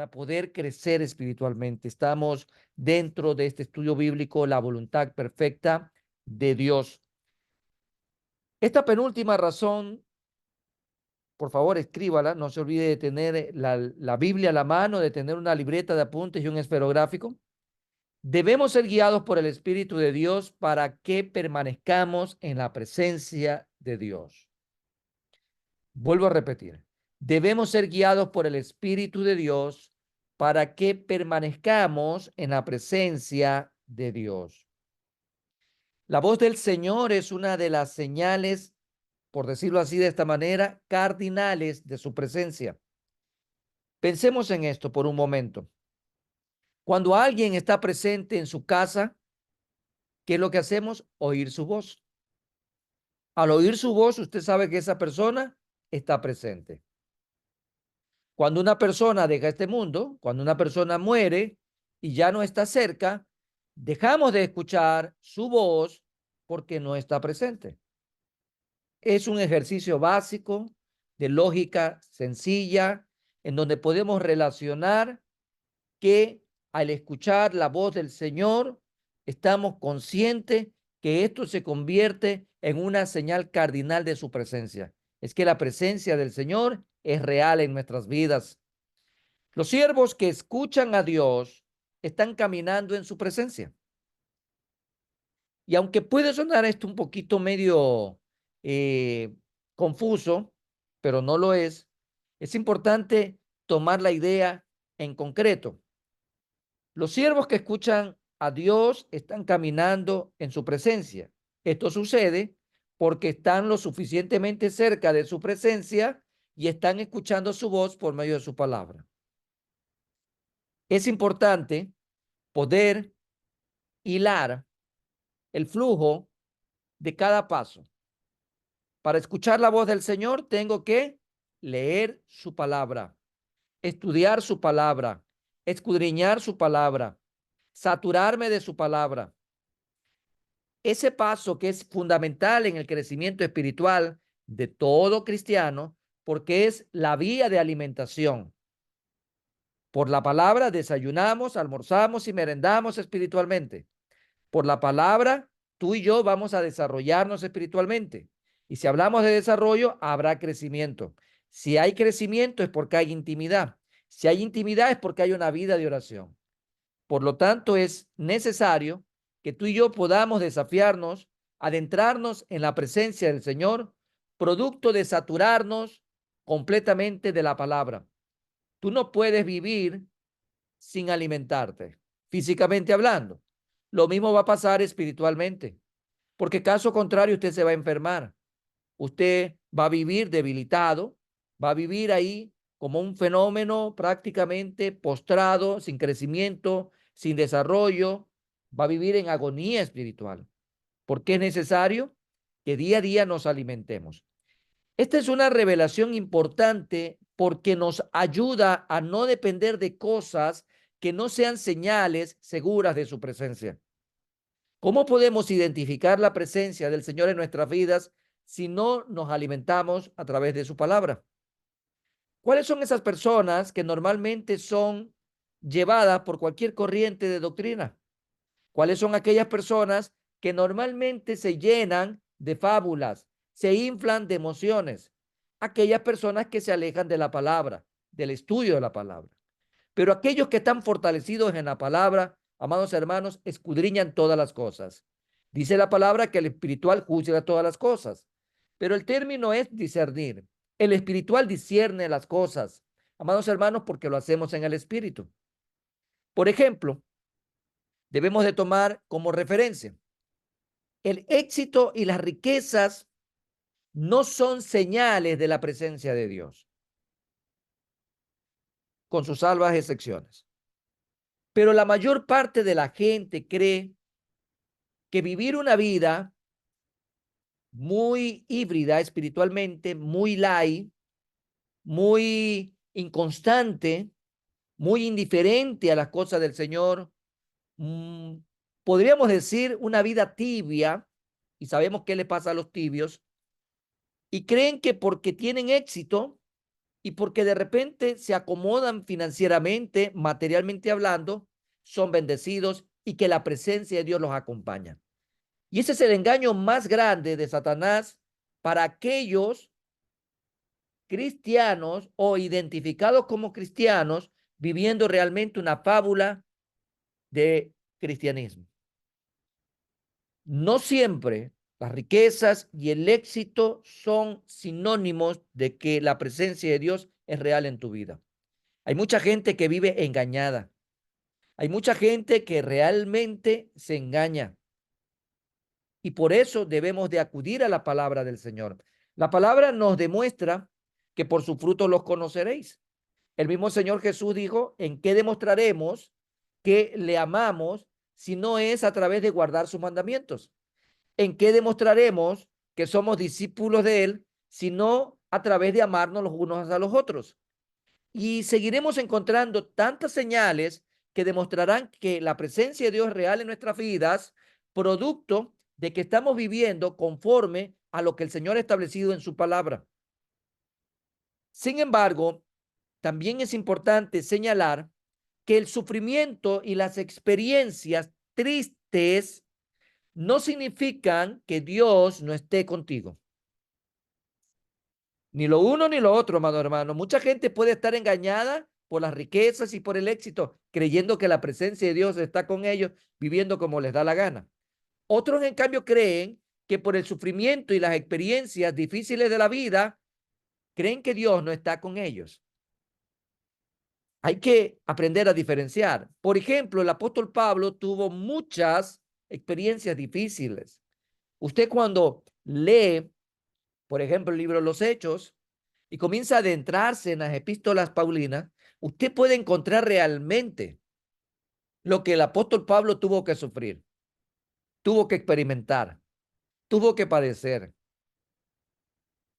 para poder crecer espiritualmente. Estamos dentro de este estudio bíblico, la voluntad perfecta de Dios. Esta penúltima razón, por favor, escríbala. No se olvide de tener la Biblia a la mano, de tener una libreta de apuntes y un esferográfico. Debemos ser guiados por el Espíritu de Dios para que permanezcamos en la presencia de Dios. Vuelvo a repetir. Debemos ser guiados por el Espíritu de Dios para que permanezcamos en la presencia de Dios. La voz del Señor es una de las señales, por decirlo así de esta manera, cardinales de su presencia. Pensemos en esto por un momento. Cuando alguien está presente en su casa, ¿qué es lo que hacemos? Oír su voz. Al oír su voz, usted sabe que esa persona está presente. Cuando una persona deja este mundo, cuando una persona muere y ya no está cerca, dejamos de escuchar su voz porque no está presente. Es un ejercicio básico de lógica sencilla en donde podemos relacionar que al escuchar la voz del Señor, estamos conscientes que esto se convierte en una señal cardinal de su presencia. Es que la presencia del Señor es real en nuestras vidas. Los siervos que escuchan a Dios están caminando en su presencia. Y aunque puede sonar esto un poquito medio confuso, pero no lo es importante tomar la idea en concreto. Los siervos que escuchan a Dios están caminando en su presencia. Esto sucede porque están lo suficientemente cerca de su presencia y están escuchando su voz por medio de su palabra. Es importante poder hilar el flujo de cada paso. Para escuchar la voz del Señor, tengo que leer su palabra, estudiar su palabra, escudriñar su palabra, saturarme de su palabra. Ese paso que es fundamental en el crecimiento espiritual de todo cristiano, porque es la vía de alimentación. Por la palabra desayunamos, almorzamos y merendamos espiritualmente. Por la palabra, tú y yo vamos a desarrollarnos espiritualmente. Y si hablamos de desarrollo, habrá crecimiento. Si hay crecimiento es porque hay intimidad. Si hay intimidad es porque hay una vida de oración. Por lo tanto, es necesario que tú y yo podamos desafiarnos, adentrarnos en la presencia del Señor, producto de saturarnos completamente de la palabra. Tú no puedes vivir sin alimentarte, físicamente hablando. Lo mismo va a pasar espiritualmente, porque caso contrario usted se va a enfermar. Usted va a vivir debilitado, va a vivir ahí como un fenómeno prácticamente postrado, sin crecimiento, sin desarrollo, va a vivir en agonía espiritual, porque es necesario que día a día nos alimentemos. Esta es una revelación importante porque nos ayuda a no depender de cosas que no sean señales seguras de su presencia. ¿Cómo podemos identificar la presencia del Señor en nuestras vidas si no nos alimentamos a través de su palabra? ¿Cuáles son esas personas que normalmente son llevadas por cualquier corriente de doctrina? ¿Cuáles son aquellas personas que normalmente se llenan de fábulas, se inflan de emociones? Aquellas personas que se alejan de la palabra, del estudio de la palabra. Pero aquellos que están fortalecidos en la palabra, amados hermanos, escudriñan todas las cosas. Dice la palabra que el espiritual juzga todas las cosas, pero el término es discernir. El espiritual discierne las cosas, amados hermanos, porque lo hacemos en el espíritu. Por ejemplo, debemos de tomar como referencia el éxito y las riquezas no son señales de la presencia de Dios, con sus salvas excepciones. Pero la mayor parte de la gente cree que vivir una vida muy híbrida espiritualmente, muy light, muy inconstante, muy indiferente a las cosas del Señor, mm, podríamos decir una vida tibia, y sabemos qué le pasa a los tibios, y creen que porque tienen éxito, y porque de repente se acomodan financieramente, materialmente hablando, son bendecidos y que la presencia de Dios los acompaña. Y ese es el engaño más grande de Satanás para aquellos cristianos o identificados como cristianos viviendo realmente una fábula de cristianismo. No siempre las riquezas y el éxito son sinónimos de que la presencia de Dios es real en tu vida. Hay mucha gente que vive engañada. Hay mucha gente que realmente se engaña. Y por eso debemos de acudir a la palabra del Señor. La palabra nos demuestra que por su fruto los conoceréis. El mismo Señor Jesús dijo, ¿en qué demostraremos que le amamos si no es a través de guardar sus mandamientos? ¿En qué demostraremos que somos discípulos de Él si no a través de amarnos los unos a los otros? Y seguiremos encontrando tantas señales que demostrarán que la presencia de Dios es real en nuestras vidas, producto de que estamos viviendo conforme a lo que el Señor ha establecido en su palabra. Sin embargo, también es importante señalar que el sufrimiento y las experiencias tristes no significan que Dios no esté contigo. Ni lo uno ni lo otro, amado hermano. Mucha gente puede estar engañada por las riquezas y por el éxito, creyendo que la presencia de Dios está con ellos, viviendo como les da la gana. Otros, en cambio, creen que por el sufrimiento y las experiencias difíciles de la vida, creen que Dios no está con ellos. Hay que aprender a diferenciar. Por ejemplo, el apóstol Pablo tuvo muchas experiencias difíciles. Usted cuando lee, por ejemplo, el libro de los Hechos y comienza a adentrarse en las epístolas paulinas, usted puede encontrar realmente lo que el apóstol Pablo tuvo que sufrir, tuvo que experimentar, tuvo que padecer.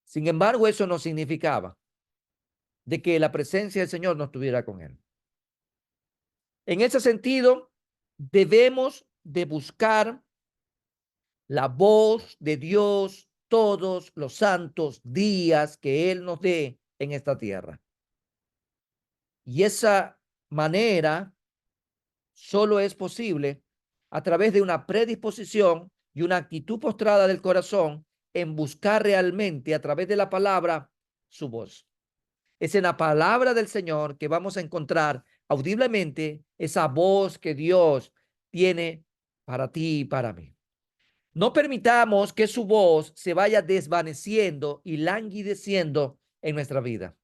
Sin embargo, eso no significaba de que la presencia del Señor no estuviera con él. En ese sentido, debemos de buscar la voz de Dios todos los santos días que Él nos dé en esta tierra. Y esa manera solo es posible a través de una predisposición y una actitud postrada del corazón en buscar realmente a través de la palabra su voz. Es en la palabra del Señor que vamos a encontrar audiblemente esa voz que Dios tiene para ti y para mí. No permitamos que su voz se vaya desvaneciendo y languideciendo en nuestra vida.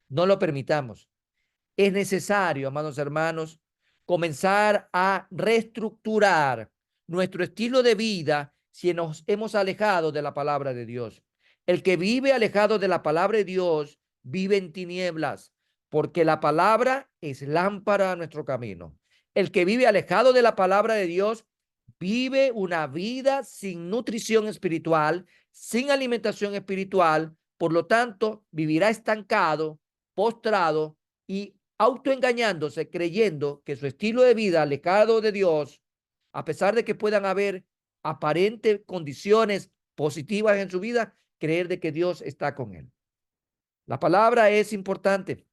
No lo permitamos. Es necesario, amados hermanos, comenzar a reestructurar nuestro estilo de vida si nos hemos alejado de la palabra de Dios. El que vive alejado de la palabra de Dios vive en tinieblas, porque la palabra es lámpara a nuestro camino. El que vive alejado de la palabra de Dios vive una vida sin nutrición espiritual, sin alimentación espiritual, por lo tanto, vivirá estancado, postrado y autoengañándose, creyendo que su estilo de vida alejado de Dios, a pesar de que puedan haber aparentes condiciones positivas en su vida, creer de que Dios está con él. La palabra es importante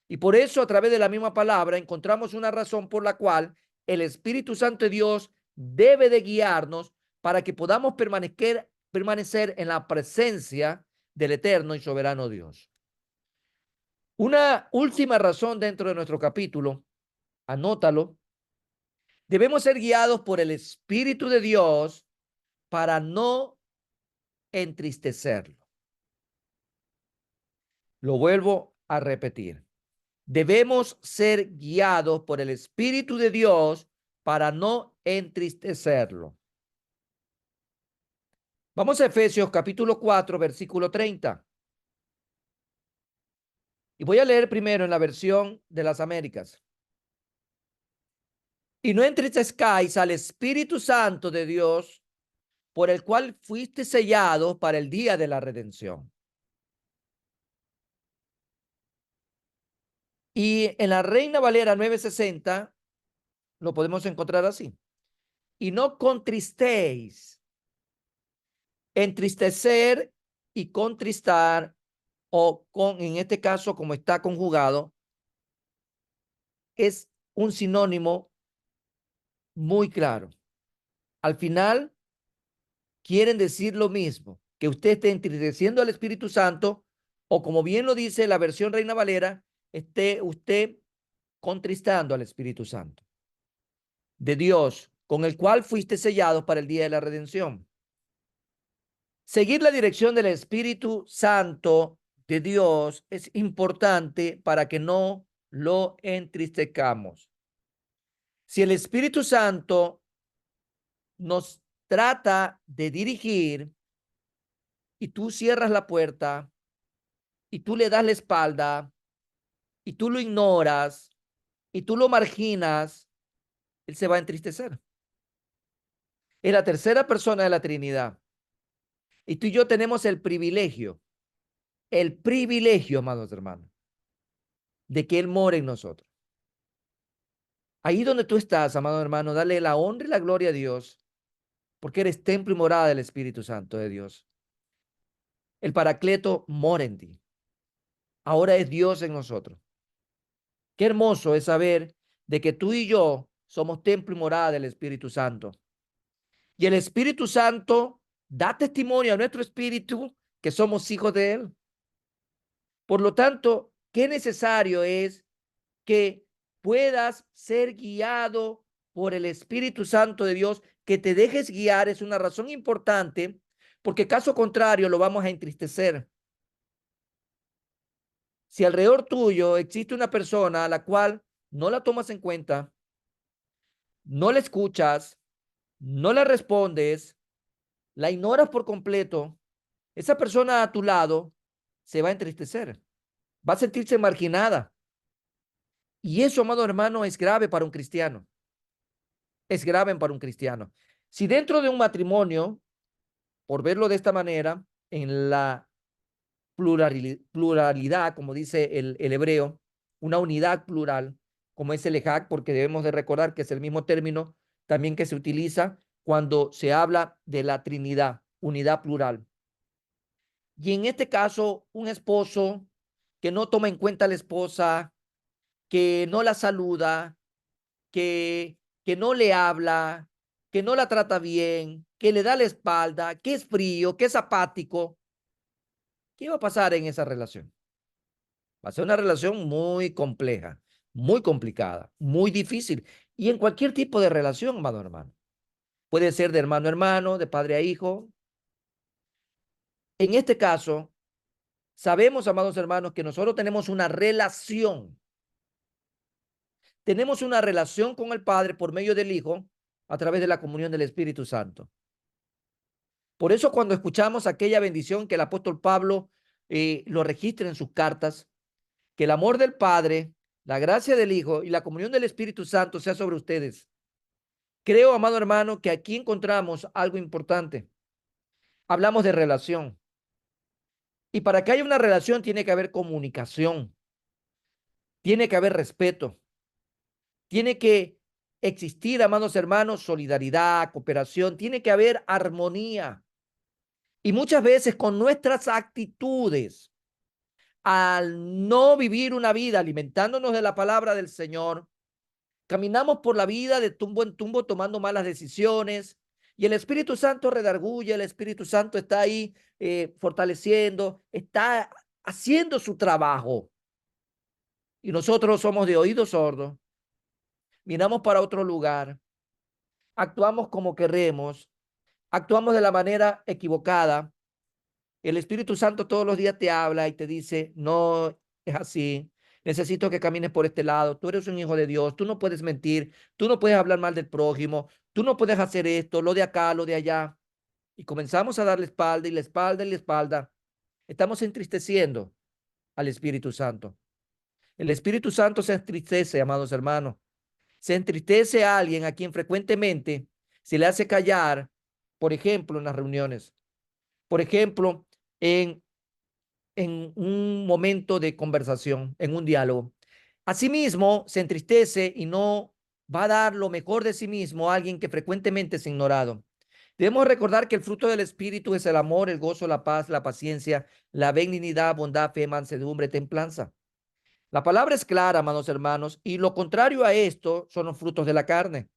y por eso a través de la misma palabra encontramos una razón por la cual el Espíritu Santo de Dios debe de guiarnos para que podamos permanecer en la presencia del eterno y soberano Dios. Una última razón dentro de nuestro capítulo, anótalo, debemos ser guiados por el Espíritu de Dios para no entristecerlo. Lo vuelvo a repetir. Debemos ser guiados por el Espíritu de Dios para no entristecerlo. Vamos a Efesios capítulo 4, versículo 30. Y voy a leer primero en la versión de las Américas. Y no entristezcáis al Espíritu Santo de Dios, por el cual fuiste sellado para el día de la redención. Y en la Reina Valera 960 lo podemos encontrar así. Y no contristéis. Entristecer y contristar o en este caso, como está conjugado, es un sinónimo muy claro. Al final, quieren decir lo mismo, que usted esté entristeciendo al Espíritu Santo, o como bien lo dice la versión Reina Valera, esté usted contristando al Espíritu Santo de Dios, con el cual fuiste sellado para el día de la redención. Seguir la dirección del Espíritu Santo de Dios es importante para que no lo entristezcamos. Si el Espíritu Santo nos trata de dirigir y tú cierras la puerta y tú le das la espalda y tú lo ignoras y tú lo marginas, él se va a entristecer. Es la tercera persona de la Trinidad. Y tú y yo tenemos el privilegio, amados hermanos, de que Él more en nosotros. Ahí donde tú estás, amado hermano, dale la honra y la gloria a Dios, porque eres templo y morada del Espíritu Santo de Dios. El Paracleto mora en ti. Ahora es Dios en nosotros. Qué hermoso es saber de que tú y yo somos templo y morada del Espíritu Santo. Y el Espíritu Santo da testimonio a nuestro espíritu que somos hijos de Él. Por lo tanto, qué necesario es que puedas ser guiado por el Espíritu Santo de Dios, que te dejes guiar es una razón importante, porque caso contrario lo vamos a entristecer. Si alrededor tuyo existe una persona a la cual no la tomas en cuenta, no la escuchas, no le respondes, la ignoras por completo, esa persona a tu lado se va a entristecer, va a sentirse marginada. Y eso, amado hermano, es grave para un cristiano. Es grave para un cristiano. Si dentro de un matrimonio, por verlo de esta manera, en la pluralidad, como dice el hebreo, una unidad plural, como es el ejag, porque debemos de recordar que es el mismo término también que se utiliza cuando se habla de la Trinidad, unidad plural. Y en este caso, un esposo que no toma en cuenta a la esposa, que no la saluda, que no le habla, que no la trata bien, que le da la espalda, que es frío, que es apático, ¿qué va a pasar en esa relación? Va a ser una relación muy compleja, muy complicada, muy difícil. Y en cualquier tipo de relación, amado hermano. Puede ser de hermano a hermano, de padre a hijo. En este caso, sabemos, amados hermanos, que nosotros tenemos una relación. Tenemos una relación con el Padre por medio del Hijo a través de la comunión del Espíritu Santo. Por eso cuando escuchamos aquella bendición que el apóstol Pablo lo registra en sus cartas, que el amor del Padre, la gracia del Hijo y la comunión del Espíritu Santo sea sobre ustedes. Creo, amado hermano, que aquí encontramos algo importante. Hablamos de relación. Y para que haya una relación tiene que haber comunicación, tiene que haber respeto, tiene que existir, amados hermanos, solidaridad, cooperación, tiene que haber armonía. Y muchas veces con nuestras actitudes, al no vivir una vida alimentándonos de la palabra del Señor, caminamos por la vida de tumbo en tumbo tomando malas decisiones y el Espíritu Santo redarguye, el Espíritu Santo está ahí fortaleciendo, está haciendo su trabajo. Y nosotros somos de oídos sordos, miramos para otro lugar, actuamos como queremos, actuamos de la manera equivocada. El Espíritu Santo todos los días te habla y te dice, no es así, necesito que camines por este lado, tú eres un hijo de Dios, tú no puedes mentir, tú no puedes hablar mal del prójimo, tú no puedes hacer esto, lo de acá, lo de allá. Y comenzamos a darle espalda y la espalda y la espalda. Estamos entristeciendo al Espíritu Santo. El Espíritu Santo se entristece, amados hermanos. Se entristece a alguien a quien frecuentemente se le hace callar, por ejemplo, en las reuniones, por ejemplo, en un momento de conversación, en un diálogo. Asimismo, se entristece y no va a dar lo mejor de sí mismo a alguien que frecuentemente es ignorado. Debemos recordar que el fruto del Espíritu es el amor, el gozo, la paz, la paciencia, la benignidad, bondad, fe, mansedumbre, templanza. La palabra es clara, amados hermanos, y lo contrario a esto son los frutos de la carne.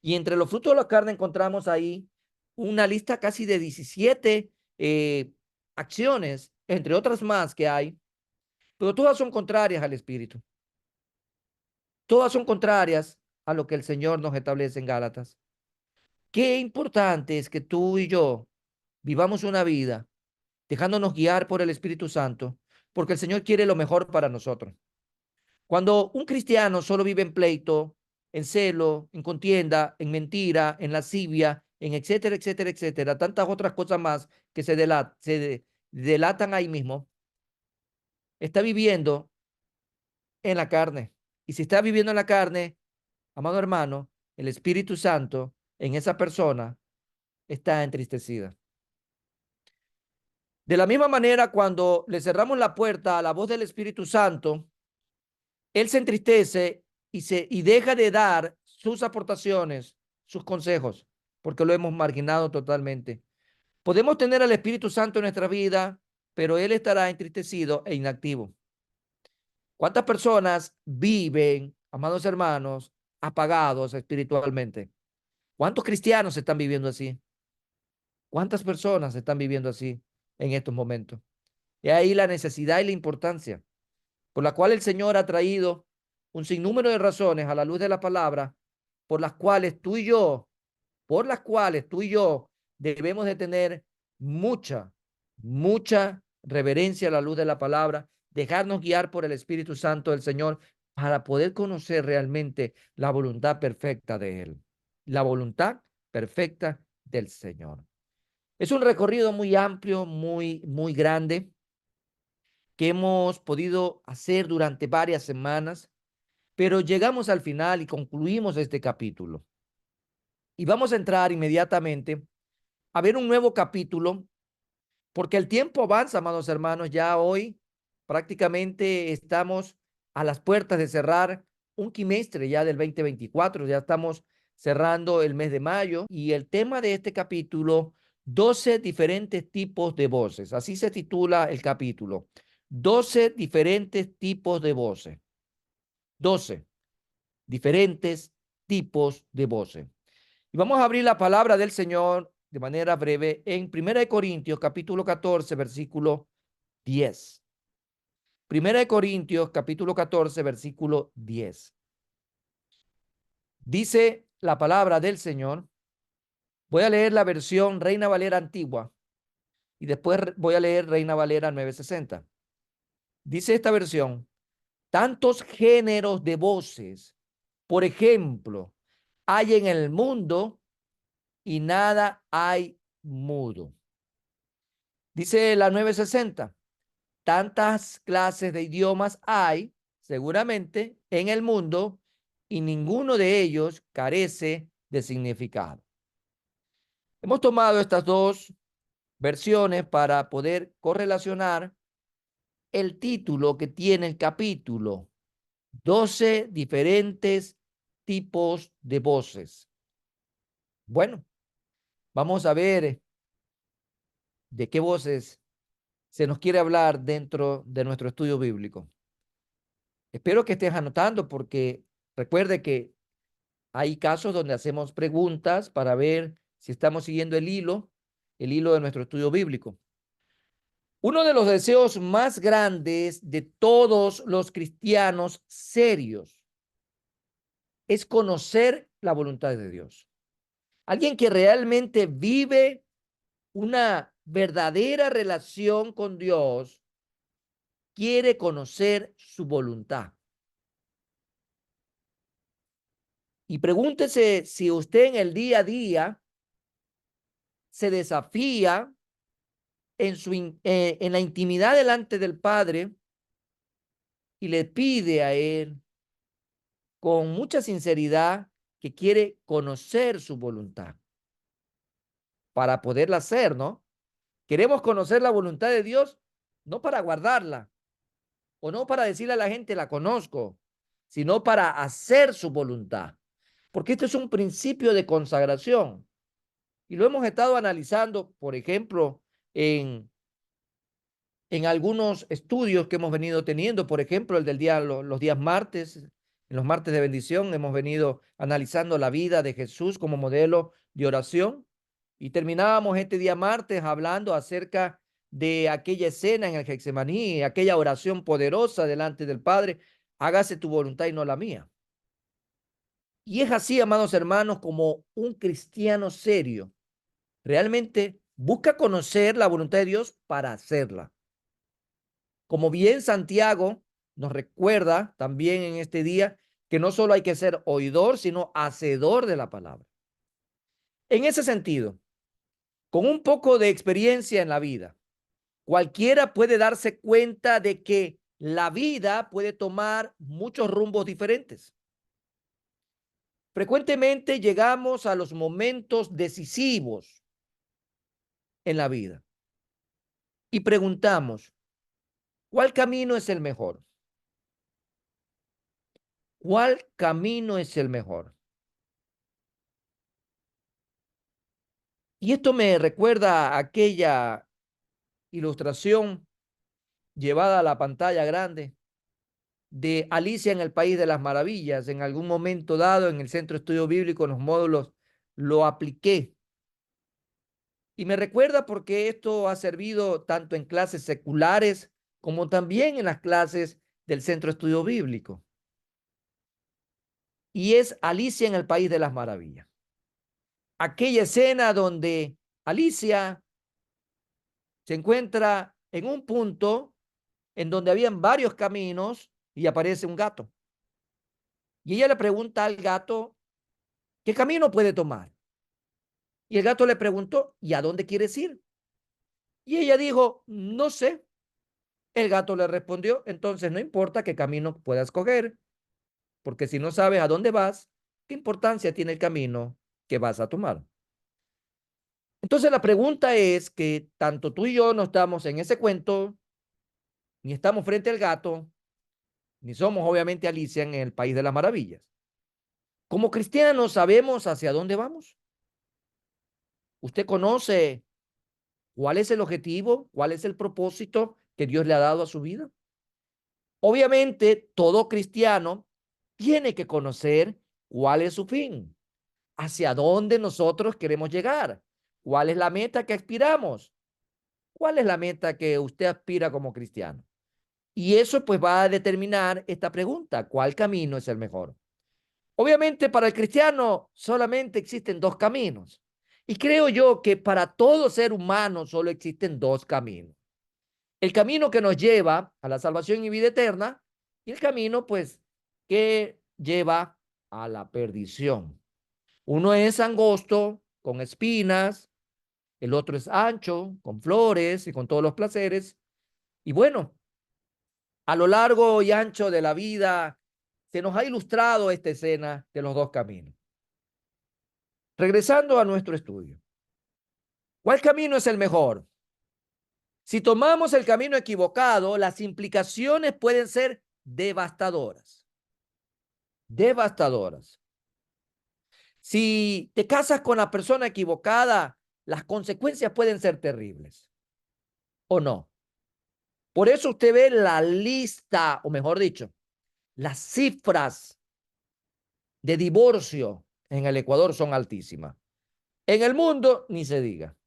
Y entre los frutos de la carne encontramos ahí una lista casi de 17 acciones, entre otras más que hay, pero todas son contrarias al Espíritu. Todas son contrarias a lo que el Señor nos establece en Gálatas. Qué importante es que tú y yo vivamos una vida dejándonos guiar por el Espíritu Santo, porque el Señor quiere lo mejor para nosotros. Cuando un cristiano solo vive en pleito, en celo, en contienda, en mentira, en lascivia, en etcétera, etcétera, etcétera, tantas otras cosas más que delatan ahí mismo, está viviendo en la carne. Y si está viviendo en la carne, amado hermano, el Espíritu Santo en esa persona está entristecida. De la misma manera, cuando le cerramos la puerta a la voz del Espíritu Santo, él se entristece y deja de dar sus aportaciones, sus consejos, porque lo hemos marginado totalmente. Podemos tener al Espíritu Santo en nuestra vida, pero él estará entristecido e inactivo. ¿Cuántas personas viven, amados hermanos, apagados espiritualmente? ¿Cuántos cristianos están viviendo así? ¿Cuántas personas están viviendo así en estos momentos? Y ahí la necesidad y la importancia por la cual el Señor ha traído un sinnúmero de razones a la luz de la palabra, por las cuales tú y yo, por las cuales tú y yo debemos de tener mucha reverencia a la luz de la palabra, dejarnos guiar por el Espíritu Santo del Señor para poder conocer realmente la voluntad perfecta de Él, la voluntad perfecta del Señor. Es un recorrido muy amplio, muy grande, que hemos podido hacer durante varias semanas, pero llegamos al final y concluimos este capítulo. Y vamos a entrar inmediatamente a ver un nuevo capítulo, porque el tiempo avanza, amados hermanos. Ya hoy prácticamente estamos a las puertas de cerrar un quimestre ya del 2024. Ya estamos cerrando el mes de mayo y el tema de este capítulo, 12 diferentes tipos de voces. Así se titula el capítulo. 12 diferentes tipos de voces. 12 diferentes tipos de voces. Y vamos a abrir la palabra del Señor de manera breve en 1 Corintios capítulo 14, versículo 10. 1 Corintios capítulo 14, versículo 10. Dice la palabra del Señor. Voy a leer la versión Reina Valera antigua y después voy a leer Reina Valera 960. Dice esta versión: tantos géneros de voces, por ejemplo, hay en el mundo y nada hay mudo. Dice la 960, tantas clases de idiomas hay seguramente en el mundo y ninguno de ellos carece de significado. Hemos tomado estas dos versiones para poder correlacionar el título que tiene el capítulo: 12 diferentes tipos de voces. Bueno, vamos a ver de qué voces se nos quiere hablar dentro de nuestro estudio bíblico. Espero que estés anotando, porque recuerde que hay casos donde hacemos preguntas para ver si estamos siguiendo el hilo de nuestro estudio bíblico. Uno de los deseos más grandes de todos los cristianos serios es conocer la voluntad de Dios. Alguien que realmente vive una verdadera relación con Dios quiere conocer su voluntad. Y pregúntese si usted en el día a día se desafía en la intimidad delante del Padre y le pide a Él con mucha sinceridad que quiere conocer su voluntad para poderla hacer, ¿no? Queremos conocer la voluntad de Dios, no para guardarla o no para decirle a la gente la conozco, sino para hacer su voluntad. Porque esto es un principio de consagración. Y lo hemos estado analizando, por ejemplo, en algunos estudios que hemos venido teniendo, por ejemplo, el del día, los días martes, en los martes de bendición, hemos venido analizando la vida de Jesús como modelo de oración y terminábamos este día martes hablando acerca de aquella escena en el Getsemaní, aquella oración poderosa delante del Padre, hágase tu voluntad y no la mía. Y es así, amados hermanos, como un cristiano serio realmente busca conocer la voluntad de Dios para hacerla. Como bien Santiago nos recuerda también en este día que no solo hay que ser oidor, sino hacedor de la palabra. En ese sentido, con un poco de experiencia en la vida, cualquiera puede darse cuenta de que la vida puede tomar muchos rumbos diferentes. Frecuentemente llegamos a los momentos decisivos en la vida y preguntamos, ¿cuál camino es el mejor? ¿Cuál camino es el mejor? Y esto me recuerda a aquella ilustración llevada a la pantalla grande de Alicia en el País de las Maravillas. En algún momento dado en el Centro de Estudio Bíblico, en los módulos, lo apliqué. Y me recuerda porque esto ha servido tanto en clases seculares como también en las clases del Centro de Estudio Bíblico. Y es Alicia en el País de las Maravillas. Aquella escena donde Alicia se encuentra en un punto en donde habían varios caminos y aparece un gato. Y ella le pregunta al gato, ¿qué camino puede tomar? Y el gato le preguntó, ¿y a dónde quieres ir? Y ella dijo, no sé. El gato le respondió, entonces no importa qué camino puedas coger, porque si no sabes a dónde vas, ¿qué importancia tiene el camino que vas a tomar? Entonces la pregunta es que tanto tú y yo no estamos en ese cuento, ni estamos frente al gato, ni somos obviamente Alicia en el País de las Maravillas. Como cristianos, ¿sabemos hacia dónde vamos? ¿Usted conoce cuál es el objetivo, cuál es el propósito que Dios le ha dado a su vida? Obviamente, todo cristiano tiene que conocer cuál es su fin, hacia dónde nosotros queremos llegar, cuál es la meta que aspiramos, cuál es la meta que usted aspira como cristiano. Y eso pues va a determinar esta pregunta, ¿cuál camino es el mejor? Obviamente para el cristiano solamente existen dos caminos. Y creo yo que para todo ser humano solo existen dos caminos. El camino que nos lleva a la salvación y vida eterna y el camino pues que lleva a la perdición. Uno es angosto, con espinas, el otro es ancho, con flores y con todos los placeres. Y bueno, a lo largo y ancho de la vida se nos ha ilustrado esta escena de los dos caminos. Regresando a nuestro estudio, ¿cuál camino es el mejor? Si tomamos el camino equivocado, las implicaciones pueden ser devastadoras. Devastadoras. Si te casas con la persona equivocada, las consecuencias pueden ser terribles. ¿O no? Por eso usted ve la lista, o mejor dicho, las cifras de divorcio en el Ecuador son altísimas. En el mundo, ni se diga.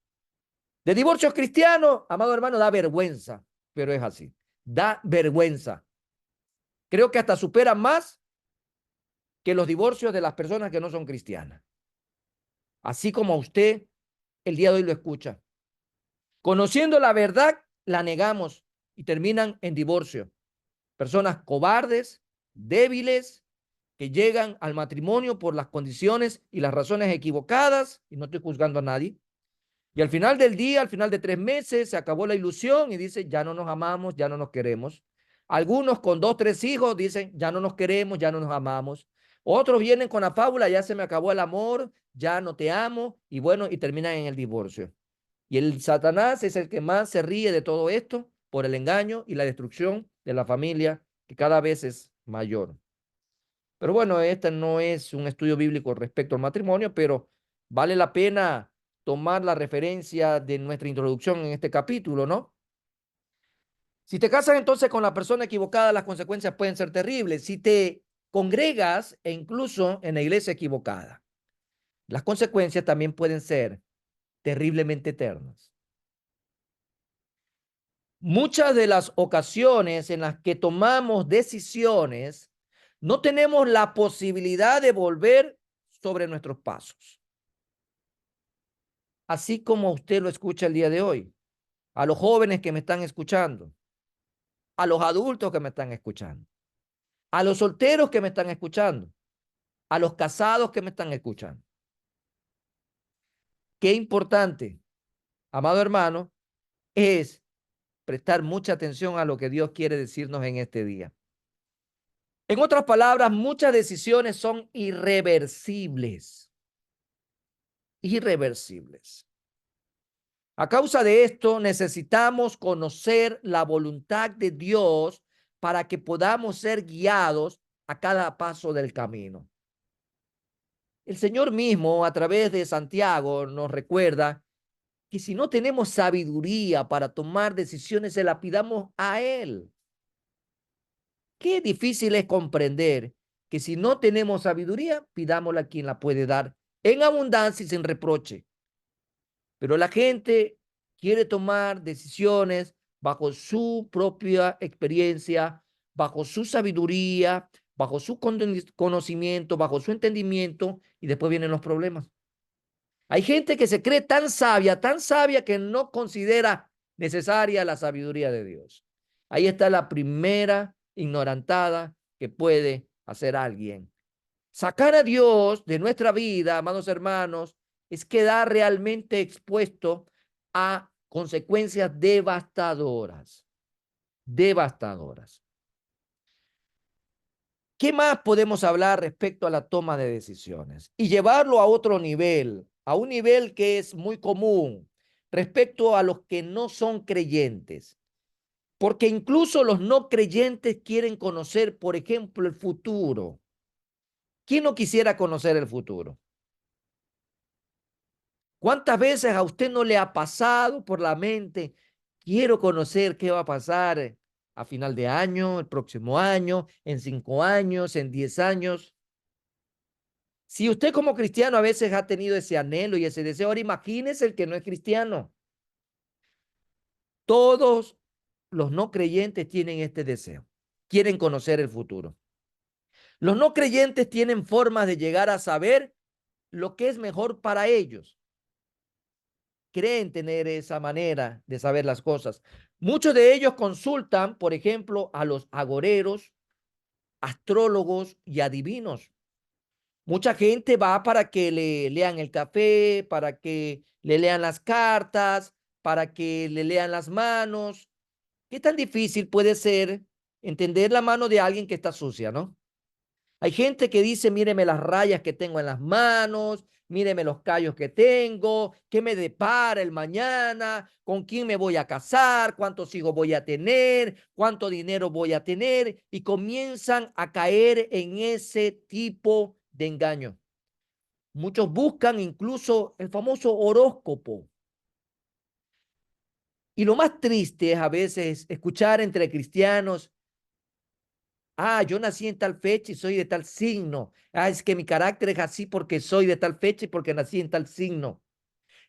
De divorcios cristianos, amado hermano, da vergüenza, pero es así. Da vergüenza. Creo que hasta supera más que los divorcios de las personas que no son cristianas. Así como usted el día de hoy lo escucha. Conociendo la verdad, la negamos y terminan en divorcio. Personas cobardes, débiles, que llegan al matrimonio por las condiciones y las razones equivocadas, y no estoy juzgando a nadie. Y al final del día, al final de 3 meses, se acabó la ilusión y dice, ya no nos amamos, ya no nos queremos. Algunos con 2, 3 hijos dicen, ya no nos queremos, ya no nos amamos. Otros vienen con la fábula, ya se me acabó el amor, ya no te amo, y bueno, y terminan en el divorcio. Y el Satanás es el que más se ríe de todo esto por el engaño y la destrucción de la familia, que cada vez es mayor. Pero bueno, este no es un estudio bíblico respecto al matrimonio, pero vale la pena tomar la referencia de nuestra introducción en este capítulo, ¿no? Si te casas entonces con la persona equivocada, las consecuencias pueden ser terribles. Si te congregas e incluso en la iglesia equivocada, las consecuencias también pueden ser terriblemente eternas. Muchas de las ocasiones en las que tomamos decisiones, no tenemos la posibilidad de volver sobre nuestros pasos. Así como usted lo escucha el día de hoy, a los jóvenes que me están escuchando, a los adultos que me están escuchando, a los solteros que me están escuchando, a los casados que me están escuchando. Qué importante, amado hermano, es prestar mucha atención a lo que Dios quiere decirnos en este día. En otras palabras, muchas decisiones son irreversibles. Irreversibles. A causa de esto, necesitamos conocer la voluntad de Dios para que podamos ser guiados a cada paso del camino. El Señor mismo, a través de Santiago, nos recuerda que si no tenemos sabiduría para tomar decisiones, se la pidamos a Él. Qué difícil es comprender que si no tenemos sabiduría, pidámosla a quien la puede dar en abundancia y sin reproche. Pero la gente quiere tomar decisiones bajo su propia experiencia, bajo su sabiduría, bajo su conocimiento, bajo su entendimiento, y después vienen los problemas. Hay gente que se cree tan sabia que no considera necesaria la sabiduría de Dios. Ahí está la primera ignorantada que puede hacer alguien. Sacar a Dios de nuestra vida, amados hermanos, es quedar realmente expuesto a consecuencias devastadoras. Devastadoras. ¿Qué más podemos hablar respecto a la toma de decisiones? Y llevarlo a otro nivel, a un nivel que es muy común respecto a los que no son creyentes. Porque incluso los no creyentes quieren conocer, por ejemplo, el futuro. ¿Quién no quisiera conocer el futuro? ¿Cuántas veces a usted no le ha pasado por la mente? Quiero conocer qué va a pasar a final de año, el próximo año, en 5 años, en 10 años. Si usted como cristiano a veces ha tenido ese anhelo y ese deseo, ahora imagínese el que no es cristiano. Todos los no creyentes tienen este deseo. Quieren conocer el futuro. Los no creyentes tienen formas de llegar a saber lo que es mejor para ellos. Creen tener esa manera de saber las cosas. Muchos de ellos consultan, por ejemplo, a los agoreros, astrólogos y adivinos. Mucha gente va para que le lean el café, para que le lean las cartas, para que le lean las manos. ¿Qué tan difícil puede ser entender la mano de alguien que está sucia, no? Hay gente que dice, míreme las rayas que tengo en las manos, míreme los callos que tengo, qué me depara el mañana, con quién me voy a casar, cuántos hijos voy a tener, cuánto dinero voy a tener, y comienzan a caer en ese tipo de engaño. Muchos buscan incluso el famoso horóscopo. Y lo más triste es a veces escuchar entre cristianos: ah, yo nací en tal fecha y soy de tal signo. Ah, es que mi carácter es así porque soy de tal fecha y porque nací en tal signo.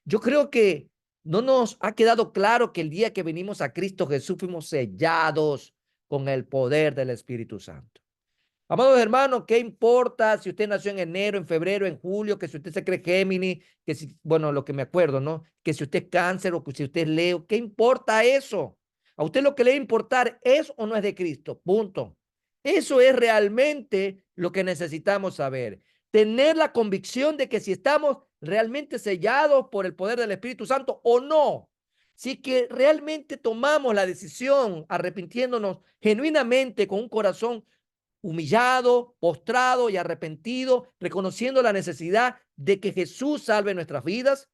Yo creo que no nos ha quedado claro que el día que venimos a Cristo Jesús fuimos sellados con el poder del Espíritu Santo. Amados hermanos, ¿qué importa si usted nació en enero, en febrero, en julio, que si usted se cree Géminis, que si, bueno, lo que me acuerdo, ¿no? Que si usted es Cáncer o que si usted es Leo, ¿qué importa eso? A usted lo que le debe importar es o no es de Cristo, punto. Eso es realmente lo que necesitamos saber. Tener la convicción de que si estamos realmente sellados por el poder del Espíritu Santo o no. Si que realmente tomamos la decisión arrepintiéndonos genuinamente con un corazón humillado, postrado y arrepentido, reconociendo la necesidad de que Jesús salve nuestras vidas,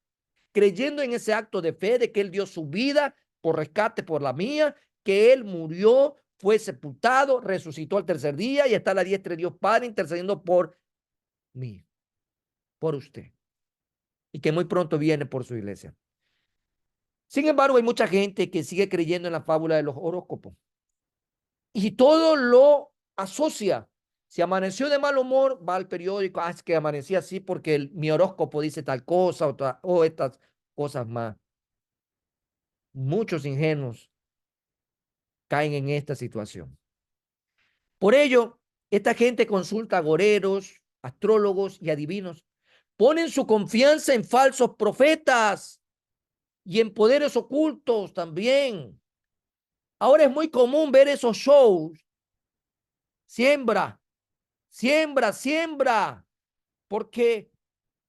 creyendo en ese acto de fe de que Él dio su vida por rescate por la mía, que Él murió, fue sepultado, resucitó al tercer día y está a la diestra de Dios Padre intercediendo por mí, por usted. y que muy pronto viene por su iglesia. Sin embargo, hay mucha gente que sigue creyendo en la fábula de los horóscopos y todo lo asocia. Si amaneció de mal humor, va al periódico, es que amanecí así porque mi horóscopo dice tal cosa o estas cosas más. Muchos ingenuos caen en esta situación. Por ello, esta gente consulta agoreros, astrólogos y adivinos. Ponen su confianza en falsos profetas y en poderes ocultos también. Ahora es muy común ver esos shows. Siembra, siembra, siembra. Porque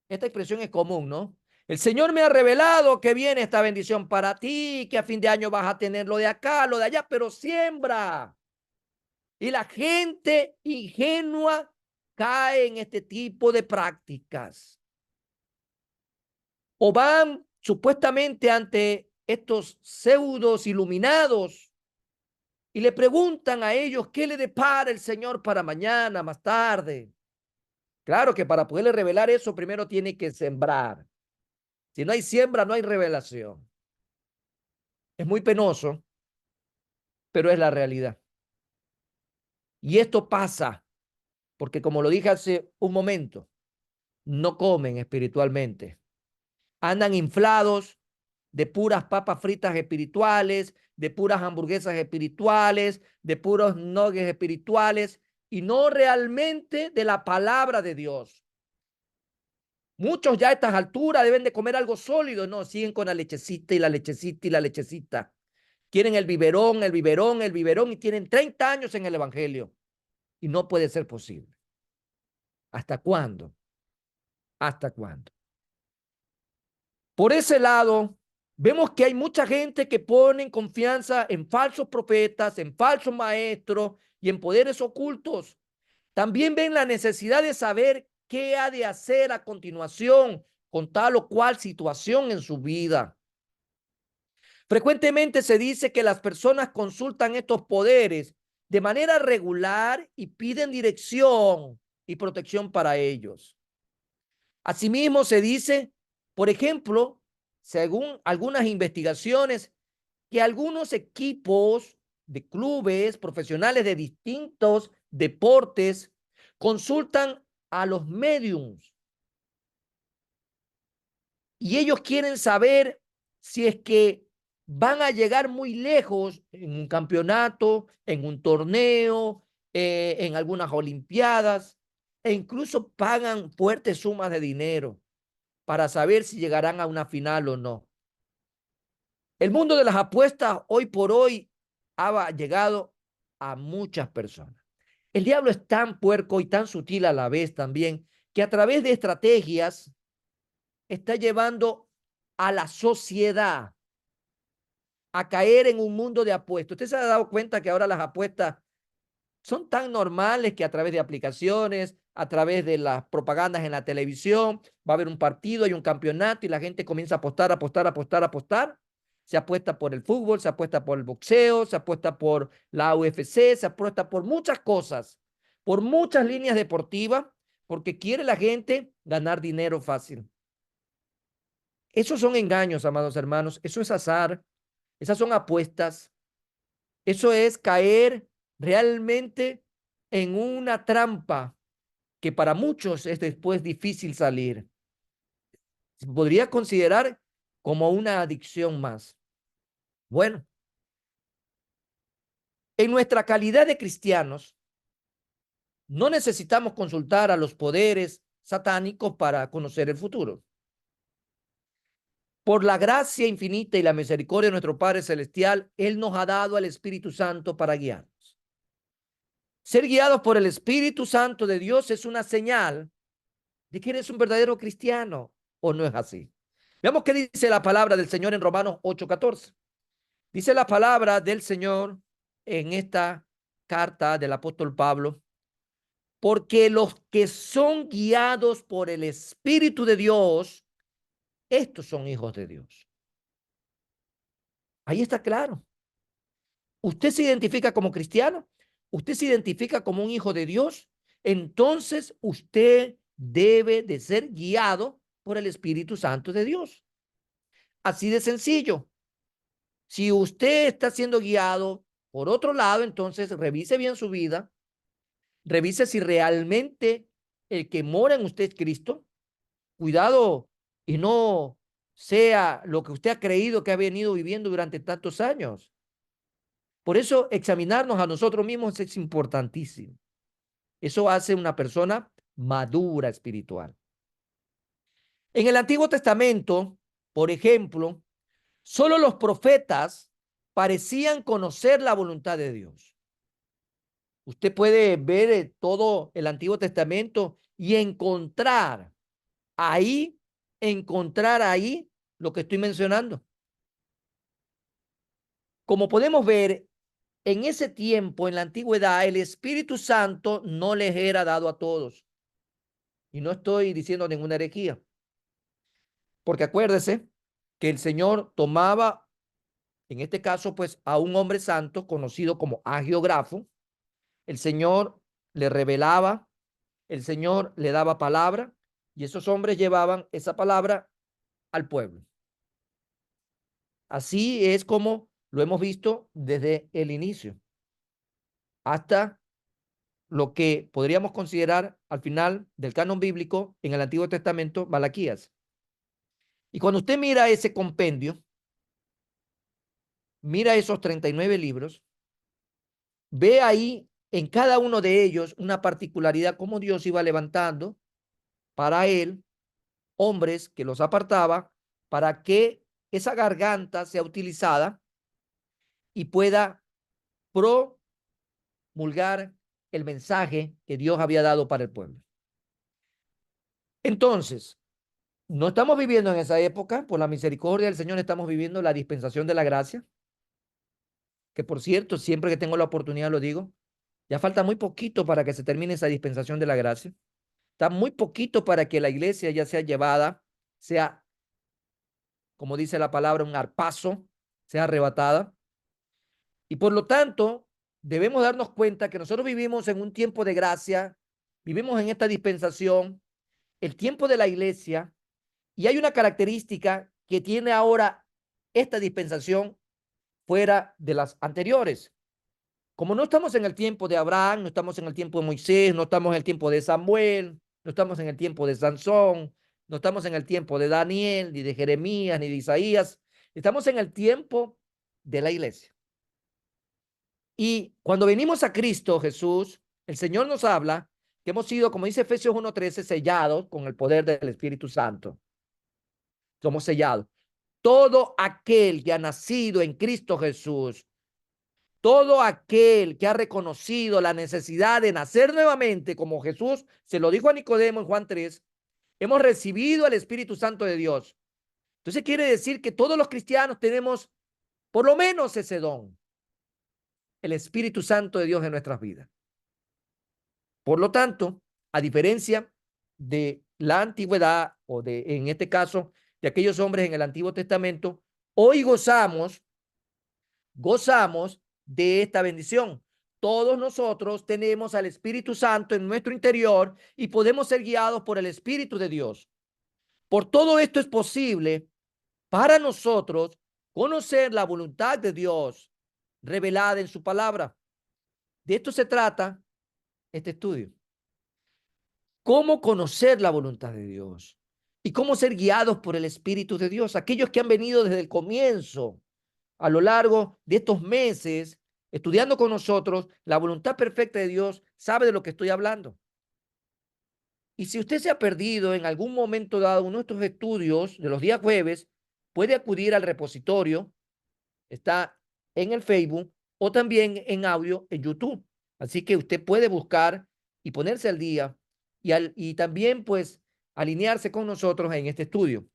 esta expresión es común, ¿no? El Señor me ha revelado que viene esta bendición para ti, que a fin de año vas a tener lo de acá, lo de allá, pero siembra. Y la gente ingenua cae en este tipo de prácticas. O van supuestamente ante estos pseudos iluminados y le preguntan a ellos qué le depara el Señor para mañana, más tarde. Claro que para poderle revelar eso, primero tiene que sembrar. Si no hay siembra, no hay revelación. Es muy penoso, pero es la realidad. Y esto pasa porque, como lo dije hace un momento, no comen espiritualmente. Andan inflados de puras papas fritas espirituales, de puras hamburguesas espirituales, de puros nuggets espirituales y no realmente de la palabra de Dios. Muchos ya a estas alturas deben de comer algo sólido, no, siguen con la lechecita y la lechecita y la lechecita. Quieren el biberón, el biberón, el biberón y tienen 30 años en el evangelio y no puede ser posible. ¿Hasta cuándo? ¿Hasta cuándo? Por ese lado, vemos que hay mucha gente que pone confianza en falsos profetas, en falsos maestros y en poderes ocultos. También ven la necesidad de saber qué ha de hacer a continuación con tal o cual situación en su vida. Frecuentemente se dice que las personas consultan estos poderes de manera regular y piden dirección y protección para ellos. Asimismo, se dice, por ejemplo, según algunas investigaciones, que algunos equipos de clubes profesionales de distintos deportes consultan a los mediums y ellos quieren saber si es que van a llegar muy lejos en un campeonato, en un torneo, en algunas olimpiadas, e incluso pagan fuertes sumas de dinero para saber si llegarán a una final o no. El mundo de las apuestas hoy por hoy ha llegado a muchas personas. El diablo es tan puerco y tan sutil a la vez también que a través de estrategias está llevando a la sociedad a caer en un mundo de apuestas. ¿Usted se ha dado cuenta que ahora las apuestas son tan normales que a través de aplicaciones, a través de las propagandas en la televisión, va a haber un partido, hay un campeonato y la gente comienza a apostar, apostar, apostar, apostar? Se apuesta por el fútbol, se apuesta por el boxeo, se apuesta por la UFC, se apuesta por muchas cosas, por muchas líneas deportivas, porque quiere la gente ganar dinero fácil. Esos son engaños, amados hermanos, eso es azar, esas son apuestas, eso es caer realmente en una trampa que para muchos es después difícil salir. Se podría considerar como una adicción más. Bueno, en nuestra calidad de cristianos, no necesitamos consultar a los poderes satánicos para conocer el futuro. Por la gracia infinita y la misericordia de nuestro Padre Celestial, Él nos ha dado al Espíritu Santo para guiarnos. Ser guiados por el Espíritu Santo de Dios es una señal de que eres un verdadero cristiano, ¿o no es así? Veamos qué dice la palabra del Señor en Romanos 8:14. Dice la palabra del Señor en esta carta del apóstol Pablo: porque los que son guiados por el Espíritu de Dios, estos son hijos de Dios. Ahí está claro. Usted se identifica como cristiano, usted se identifica como un hijo de Dios, entonces usted debe de ser guiado por el Espíritu Santo de Dios. Así de sencillo. Si usted está siendo guiado por otro lado, entonces revise bien su vida, revise si realmente el que mora en usted es Cristo. Cuidado y no sea lo que usted ha creído que ha venido viviendo durante tantos años. Por eso examinarnos a nosotros mismos es importantísimo. Eso hace una persona madura espiritual. En el Antiguo Testamento, por ejemplo, solo los profetas parecían conocer la voluntad de Dios. Usted puede ver todo el Antiguo Testamento y ahí, encontrar ahí lo que estoy mencionando. Como podemos ver, en ese tiempo, en la antigüedad, el Espíritu Santo no les era dado a todos. Y no estoy diciendo ninguna herejía. Porque acuérdese que el Señor tomaba, en este caso, pues a un hombre santo conocido como agiógrafo. El Señor le revelaba, el Señor le daba palabra y esos hombres llevaban esa palabra al pueblo. Así es como lo hemos visto desde el inicio hasta lo que podríamos considerar al final del canon bíblico en el Antiguo Testamento, Malaquías. Y cuando usted mira ese compendio, mira esos 39 libros, ve ahí en cada uno de ellos una particularidad, cómo Dios iba levantando para él hombres que los apartaba para que esa garganta sea utilizada y pueda promulgar el mensaje que Dios había dado para el pueblo. Entonces, no estamos viviendo en esa época, por la misericordia del Señor estamos viviendo la dispensación de la gracia, que por cierto, siempre que tengo la oportunidad lo digo, ya falta muy poquito para que se termine esa dispensación de la gracia. Está muy poquito para que la iglesia ya sea llevada, sea, como dice la palabra, un arpazo, sea arrebatada. Y por lo tanto, debemos darnos cuenta que nosotros vivimos en un tiempo de gracia, vivimos en esta dispensación, el tiempo de la iglesia, y hay una característica que tiene ahora esta dispensación fuera de las anteriores. Como no estamos en el tiempo de Abraham, no estamos en el tiempo de Moisés, no estamos en el tiempo de Samuel, no estamos en el tiempo de Sansón, no estamos en el tiempo de Daniel, ni de Jeremías, ni de Isaías, estamos en el tiempo de la iglesia. Y cuando venimos a Cristo Jesús, el Señor nos habla que hemos sido, como dice Efesios 1:13, sellados con el poder del Espíritu Santo. Somos sellados. Todo aquel que ha nacido en Cristo Jesús, todo aquel que ha reconocido la necesidad de nacer nuevamente, como Jesús se lo dijo a Nicodemo en Juan 3, hemos recibido al Espíritu Santo de Dios. Entonces quiere decir que todos los cristianos tenemos por lo menos ese don, el Espíritu Santo de Dios en nuestras vidas. Por lo tanto, a diferencia de la antigüedad o de, en este caso, de aquellos hombres en el Antiguo Testamento, hoy gozamos de esta bendición. Todos nosotros tenemos al Espíritu Santo en nuestro interior y podemos ser guiados por el Espíritu de Dios. Por todo esto es posible para nosotros conocer la voluntad de Dios revelada en su palabra. De esto se trata este estudio. Cómo conocer la voluntad de Dios y cómo ser guiados por el Espíritu de Dios. Aquellos que han venido desde el comienzo, a lo largo de estos meses, estudiando con nosotros la voluntad perfecta de Dios, sabe de lo que estoy hablando. Y si usted se ha perdido en algún momento dado uno de estos estudios de los días jueves, puede acudir al repositorio, está en el Facebook o también en audio en YouTube. Así que usted puede buscar y ponerse al día y también pues alinearse con nosotros en este estudio.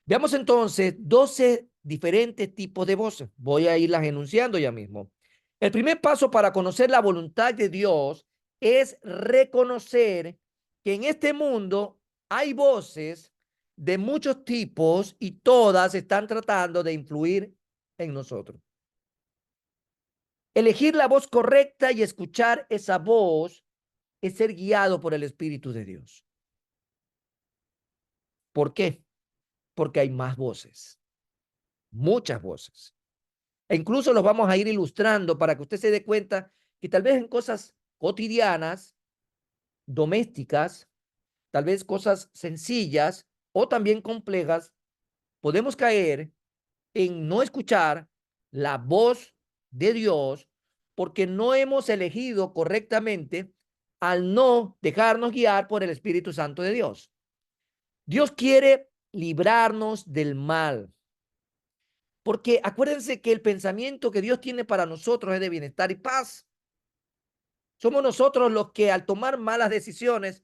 Veamos entonces 12 diferentes tipos de voces. Voy a irlas enunciando ya mismo. El primer paso para conocer la voluntad de Dios es reconocer que en este mundo hay voces de muchos tipos y todas están tratando de influir en nosotros. Elegir la voz correcta y escuchar esa voz es ser guiado por el Espíritu de Dios. ¿Por qué? Porque hay más voces, muchas voces. E incluso los vamos a ir ilustrando para que usted se dé cuenta que tal vez en cosas cotidianas, domésticas, tal vez cosas sencillas o también complejas, podemos caer en no escuchar la voz de Dios porque no hemos elegido correctamente al no dejarnos guiar por el Espíritu Santo de Dios. Dios quiere librarnos del mal, porque acuérdense que el pensamiento que Dios tiene para nosotros es de bienestar y paz. Somos nosotros los que al tomar malas decisiones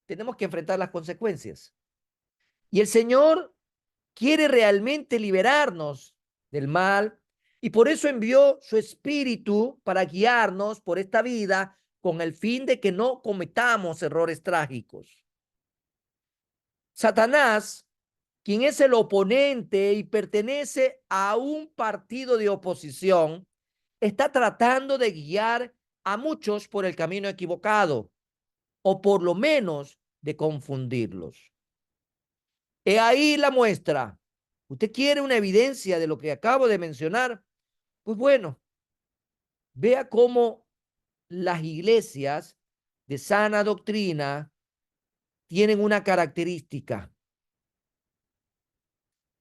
tenemos que enfrentar las consecuencias. Y el Señor quiere realmente liberarnos del mal y por eso envió su espíritu para guiarnos por esta vida con el fin de que no cometamos errores trágicos. Satanás, quien es el oponente y pertenece a un partido de oposición, está tratando de guiar a muchos por el camino equivocado o por lo menos de confundirlos. He ahí la muestra. ¿Usted quiere una evidencia de lo que acabo de mencionar? Pues bueno, vea cómo las iglesias de sana doctrina tienen una característica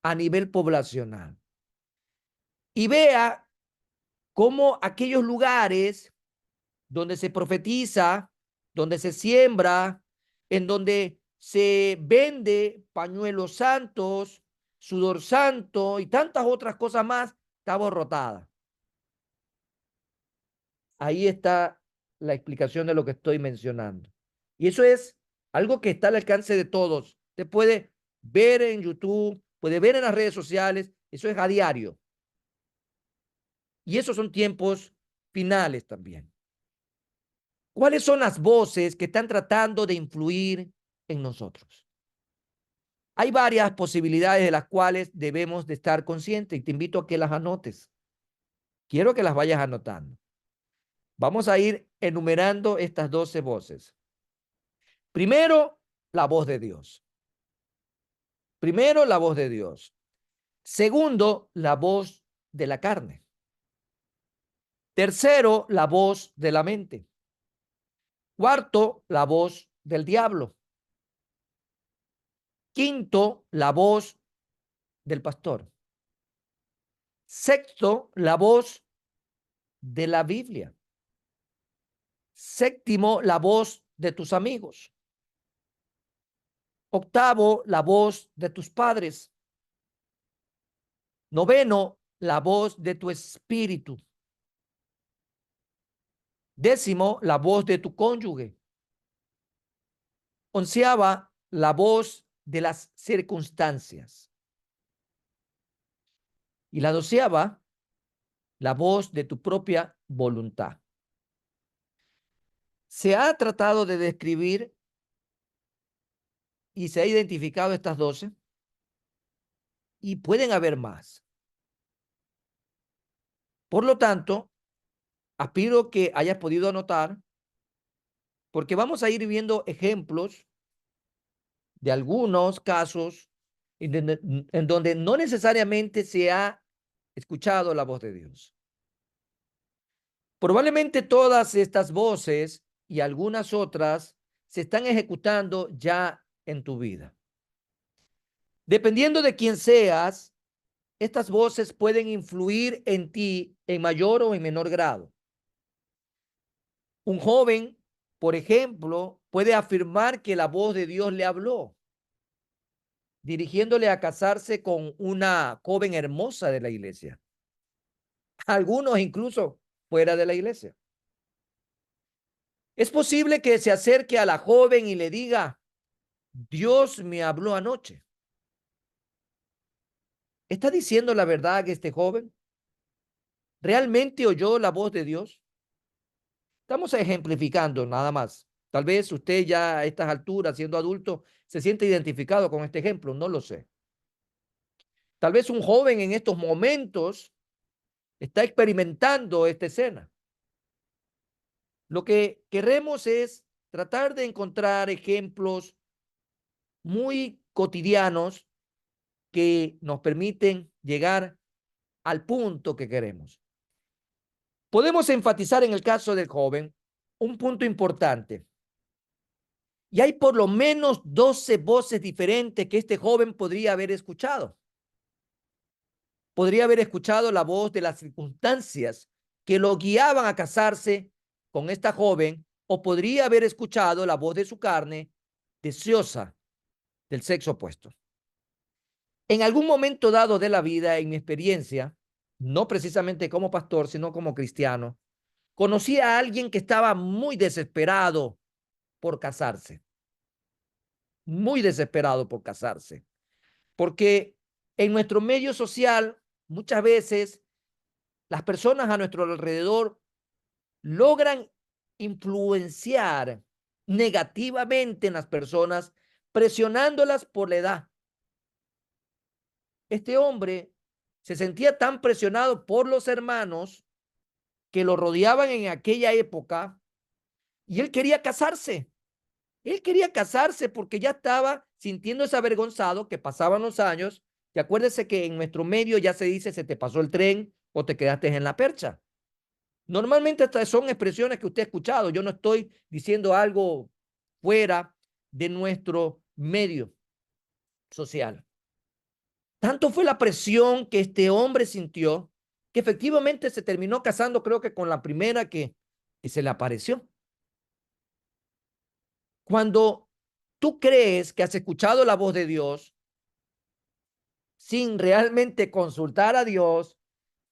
a nivel poblacional. Y vea cómo aquellos lugares donde se profetiza, donde se siembra, en donde se vende pañuelos santos, sudor santo y tantas otras cosas más, está abarrotada. Ahí está la explicación de lo que estoy mencionando. Y eso es algo que está al alcance de todos. Usted puede ver en YouTube, puede ver en las redes sociales, eso es a diario. Y esos son tiempos finales también. ¿Cuáles son las voces que están tratando de influir en nosotros? Hay varias posibilidades de las cuales debemos de estar conscientes y te invito a que las anotes. Quiero que las vayas anotando. Vamos a ir enumerando estas 12 voces. Primero, la voz de Dios. Primero, la voz de Dios. Segundo, la voz de la carne. Tercero, la voz de la mente. Cuarto, la voz del diablo. Quinto, la voz del pastor. Sexto, la voz de la Biblia. Séptimo, la voz de tus amigos. Octavo, la voz de tus padres. Noveno, la voz de tu espíritu. Décimo, la voz de tu cónyuge. Onceava, la voz de las circunstancias. Y la doceava, la voz de tu propia voluntad. Se ha tratado de describir y se ha identificado estas 12 y pueden haber más. Por lo tanto, aspiro que hayas podido anotar porque vamos a ir viendo ejemplos de algunos casos en donde no necesariamente se ha escuchado la voz de Dios. Probablemente todas estas voces y algunas otras se están ejecutando ya en tu vida. Dependiendo de quién seas, estas voces pueden influir en ti en mayor o en menor grado. Un joven, por ejemplo, puede afirmar que la voz de Dios le habló, dirigiéndole a casarse con una joven hermosa de la iglesia. Algunos incluso fuera de la iglesia. Es posible que se acerque a la joven y le diga, Dios me habló anoche. ¿Está diciendo la verdad que este joven realmente oyó la voz de Dios? Estamos ejemplificando nada más. Tal vez usted ya a estas alturas, siendo adulto, se siente identificado con este ejemplo, no lo sé. Tal vez un joven en estos momentos está experimentando esta escena. Lo que queremos es tratar de encontrar ejemplos muy cotidianos que nos permiten llegar al punto que queremos. Podemos enfatizar en el caso del joven un punto importante. Y hay por lo menos 12 voces diferentes que este joven podría haber escuchado. Podría haber escuchado la voz de las circunstancias que lo guiaban a casarse con esta joven, o podría haber escuchado la voz de su carne deseosa del sexo opuesto. En algún momento dado de la vida, en mi experiencia, no precisamente como pastor, sino como cristiano, conocí a alguien que estaba muy desesperado por casarse. Muy desesperado por casarse. Porque en nuestro medio social, muchas veces, las personas a nuestro alrededor logran influenciar negativamente en las personas, presionándolas por la edad. Este hombre se sentía tan presionado por los hermanos que lo rodeaban en aquella época, y él quería casarse. Él quería casarse porque ya estaba sintiéndose avergonzado, que pasaban los años. Y acuérdese que en nuestro medio ya se dice: se te pasó el tren o te quedaste en la percha. Normalmente estas son expresiones que usted ha escuchado. Yo no estoy diciendo algo fuera de nuestro medio social. Tanto fue la presión que este hombre sintió que efectivamente se terminó casando, creo que con la primera que se le apareció. Cuando tú crees que has escuchado la voz de Dios sin realmente consultar a Dios,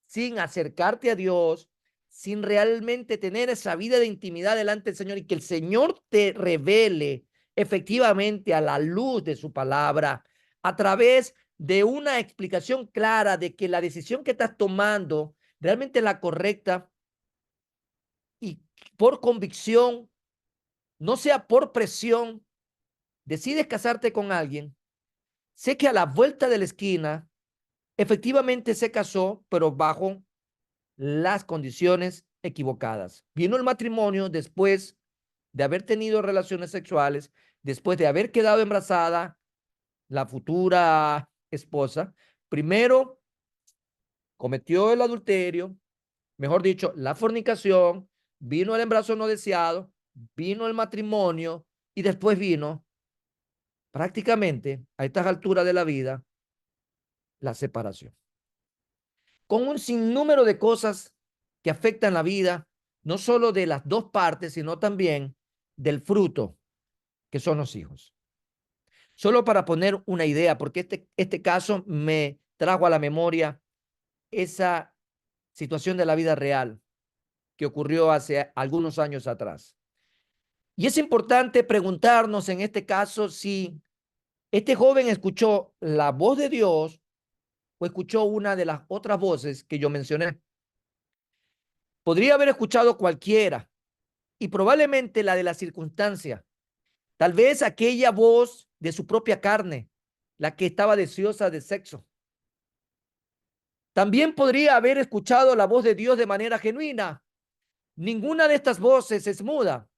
sin acercarte a Dios, sin realmente tener esa vida de intimidad delante del Señor, y que el Señor te revele efectivamente a la luz de su palabra, a través de una explicación clara de que la decisión que estás tomando realmente es la correcta, y por convicción, no sea por presión, decides casarte con alguien. Sé que a la vuelta de la esquina, efectivamente se casó, pero bajo las condiciones equivocadas. Vino el matrimonio después de haber tenido relaciones sexuales, después de haber quedado embarazada la futura esposa. Primero cometió el adulterio, mejor dicho, la fornicación, vino el embarazo no deseado, vino el matrimonio, y después vino, prácticamente a estas alturas de la vida, la separación. Con un sinnúmero de cosas que afectan la vida, no solo de las dos partes, sino también del fruto, que son los hijos. Solo para poner una idea, porque este caso me trajo a la memoria esa situación de la vida real que ocurrió hace algunos años atrás. Y es importante preguntarnos en este caso si este joven escuchó la voz de Dios o escuchó una de las otras voces que yo mencioné. Podría haber escuchado cualquiera, y probablemente la de la circunstancia. Tal vez aquella voz de su propia carne, la que estaba deseosa de sexo. También podría haber escuchado la voz de Dios de manera genuina. Ninguna de estas voces es muda.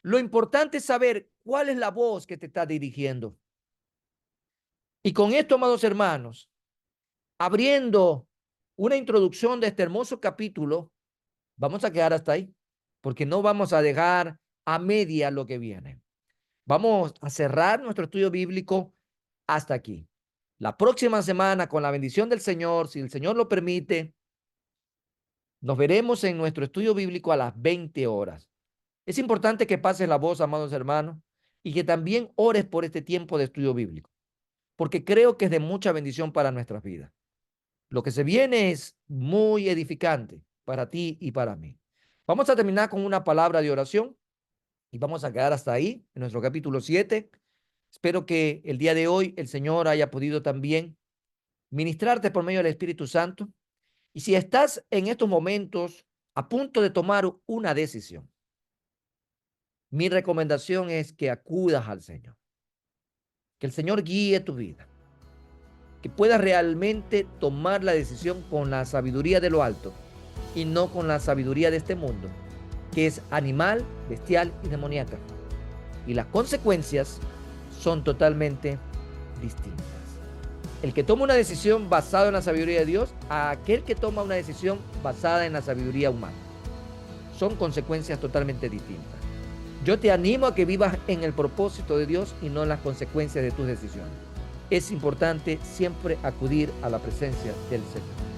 Lo importante es saber cuál es la voz que te está dirigiendo. Y con esto, amados hermanos, abriendo una introducción de este hermoso capítulo, vamos a quedar hasta ahí, porque no vamos a dejar a media lo que viene. Vamos a cerrar nuestro estudio bíblico hasta aquí. La próxima semana, con la bendición del Señor, si el Señor lo permite, nos veremos en nuestro estudio bíblico a las 20 horas. Es importante que pases la voz, amados hermanos, y que también ores por este tiempo de estudio bíblico, porque creo que es de mucha bendición para nuestras vidas. Lo que se viene es muy edificante para ti y para mí. Vamos a terminar con una palabra de oración y vamos a quedar hasta ahí en nuestro capítulo 7. Espero que el día de hoy el Señor haya podido también ministrarte por medio del Espíritu Santo. Y si estás en estos momentos a punto de tomar una decisión, mi recomendación es que acudas al Señor, que el Señor guíe tu vida, que puedas realmente tomar la decisión con la sabiduría de lo alto y no con la sabiduría de este mundo, que es animal, bestial y demoníaca. Y las consecuencias son totalmente distintas. El que toma una decisión basada en la sabiduría de Dios a aquel que toma una decisión basada en la sabiduría humana. Son consecuencias totalmente distintas. Yo te animo a que vivas en el propósito de Dios y no en las consecuencias de tus decisiones. Es importante siempre acudir a la presencia del Señor.